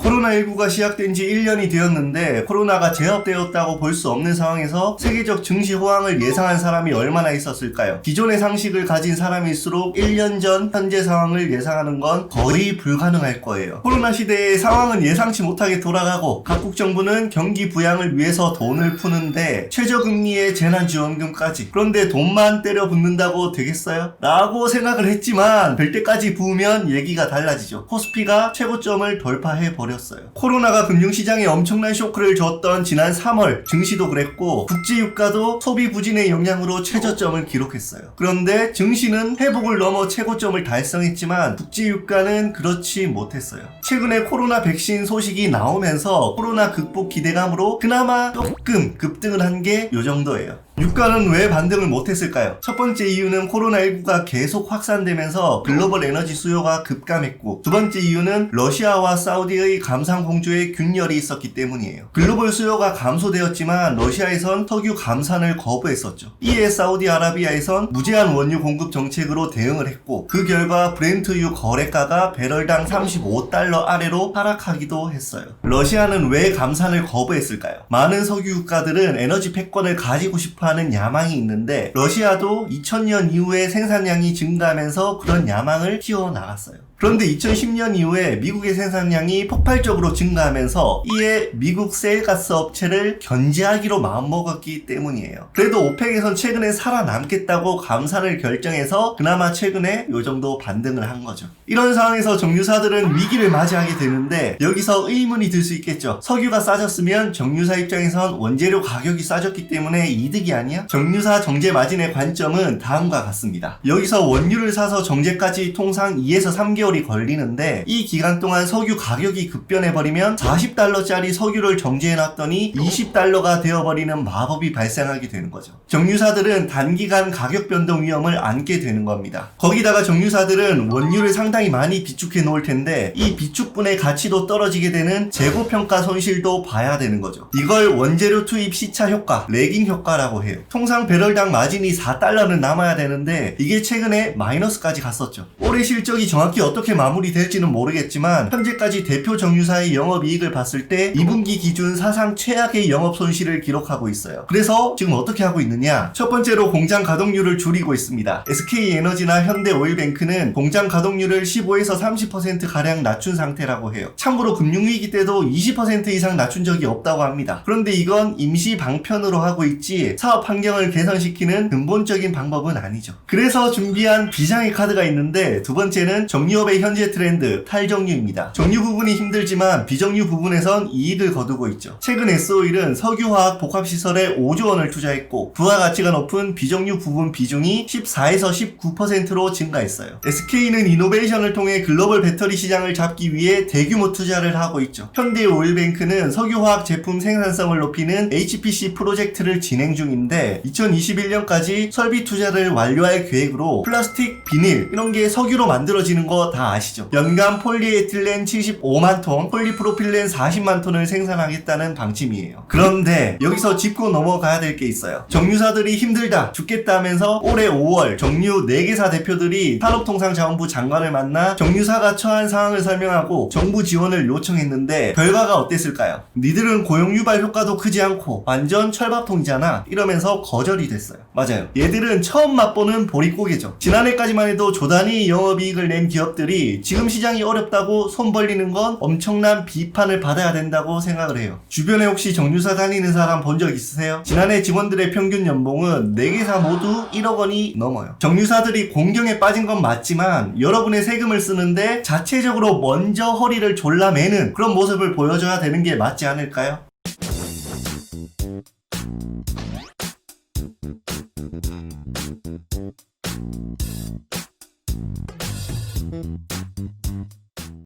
코로나19가 시작된 지 1년이 되었는데 코로나가 제압되었다고 볼 수 없는 상황에서 세계적 증시 호황을 예상한 사람이 얼마나 있었을까요? 기존의 상식을 가진 사람일수록 1년 전 현재 상황을 예상하는 건 거의 불가능할 거예요. 코로나 시대의 상황은 예상치 못하게 돌아가고 각국 정부는 경기 부양을 위해서 돈을 푸는데 최저금리의 재난지원금까지. 그런데 돈만 때려 붓는다고 되겠어요? 라고 생각을 했지만 될 때까지 부으면 얘기가 달라지죠. 코스피가 최고점을 돌파해버렸어요. 코로나가 금융시장에 엄청난 쇼크를 줬던 지난 3월 증시도 그랬고 국제유가도 소비 부진의 영향으로 최저점을 기록했어요. 그런데 증시는 회복을 넘어 최고점을 달성했지만 국제유가는 그렇지 못했어요. 최근에 코로나 백신 소식이 나오면서 코로나 극복 기대감으로 그나마 조금 급등을 한 게 요 정도예요. 유가는 왜 반등을 못했을까요? 첫 번째 이유는 코로나19가 계속 확산되면서 글로벌 에너지 수요가 급감했고, 두 번째 이유는 러시아와 사우디의 감산 공조에 균열이 있었기 때문이에요. 글로벌 수요가 감소되었지만 러시아에선 석유 감산을 거부했었죠. 이에 사우디아라비아에선 무제한 원유 공급 정책으로 대응을 했고, 그 결과 브렌트유 거래가가 배럴당 35달러 아래로 하락하기도 했어요. 러시아는 왜 감산을 거부했을까요? 많은 석유국가들은 에너지 패권을 가지고 싶어하는 야망이 있는데 러시아도 2000년 이후에 생산량이 증가하면서 그런 야망을 키워나갔어요. 그런데 2010년 이후에 미국의 생산량이 폭발적으로 증가하면서 이에 미국 셰일가스 업체를 견제하기로 마음먹었기 때문이에요. 그래도 오펙에선 최근에 살아남겠다고 감산을 결정해서 그나마 최근에 요 정도 반등을 한 거죠. 이런 상황에서 정유사들은 위기를 맞이하게 되는데 여기서 의문이 들 수 있겠죠. 석유가 싸졌으면 정유사 입장에선 원재료 가격이 싸졌기 때문에 이득이 아니야? 정유사 정제 마진의 관점은 다음과 같습니다. 여기서 원유를 사서 정제까지 통상 2에서 3개월 걸리는데 이 기간 동안 석유 가격이 급변해버리면 40달러짜리 석유를 정제해놨더니 20달러가 되어버리는 마법이 발생하게 되는 거죠. 정유사들은 단기간 가격 변동 위험을 안게 되는 겁니다. 거기다가 정유사들은 원유를 상당히 많이 비축해 놓을 텐데 이 비축분의 가치도 떨어지게 되는 재고평가 손실도 봐야 되는 거죠. 이걸 원재료 투입 시차 효과, 레깅 효과라고 해요. 통상 배럴당 마진이 4달러는 남아야 되는데 이게 최근에 마이너스까지 갔었죠. 올해 실적이 정확히 어떻게 마무리될지는 모르겠지만 현재까지 대표 정유사의 영업이익을 봤을 때 2분기 기준 사상 최악의 영업 손실을 기록하고 있어요. 그래서 지금 어떻게 하고 있느냐? 첫 번째로 공장 가동률을 줄이고 있습니다. SK에너지나 현대오일뱅크는 공장 가동률을 15에서 30%가량 낮춘 상태라고 해요. 참고로 금융위기 때도 20% 이상 낮춘 적이 없다고 합니다. 그런데 이건 임시 방편으로 하고 있지 사업 환경을 개선시키는 근본적인 방법은 아니죠. 그래서 준비한 비장의 카드가 있는데 두 번째는 정유업의 현재 트렌드 탈정유입니다. 정유 부분이 힘들지만 비정유 부분에선 이익을 거두고 있죠. 최근 S-오일은 석유화학 복합시설에 5조 원을 투자했고 부가가치가 높은 비정유 부분 비중이 14에서 19%로 증가했어요. SK는 이노베이션을 통해 글로벌 배터리 시장을 잡기 위해 대규모 투자를 하고 있죠. 현대오일뱅크는 석유화학 제품 생산성을 높이는 HPC 프로젝트를 진행 중인데 2021년까지 설비 투자를 완료할 계획으로 플라스틱, 비닐 이런 게 석유로 만들어지는 거 다 아시죠? 연간 폴리에틸렌 75만 톤, 폴리프로필렌 40만 톤을 생산하겠다는 방침이에요. 그런데 여기서 짚고 넘어가야 될 게 있어요. 정유사들이 힘들다, 죽겠다 하면서 올해 5월 정유 4개사 대표들이 산업통상자원부 장관을 만나 정유사가 처한 상황을 설명하고 정부 지원을 요청했는데 결과가 어땠을까요? 니들은 고용유발 효과도 크지 않고 완전 철밥통이잖아 이러면서 거절이 됐어요. 맞아요. 얘들은 처음 맛보는 보릿고개죠. 지난해까지만 해도 조단위 영업이익을 낸 기업들이 지금 시장이 어렵다고 손 벌리는 건 엄청난 비판을 받아야 된다고 생각을 해요. 주변에 혹시 정유사 다니는 사람 본 적 있으세요? 지난해 직원들의 평균 연봉은 4개사 모두 1억 원이 넘어요. 정유사들이 공경에 빠진 건 맞지만 여러분의 세금을 쓰는데 자체적으로 먼저 허리를 졸라매는 그런 모습을 보여줘야 되는 게 맞지 않을까요?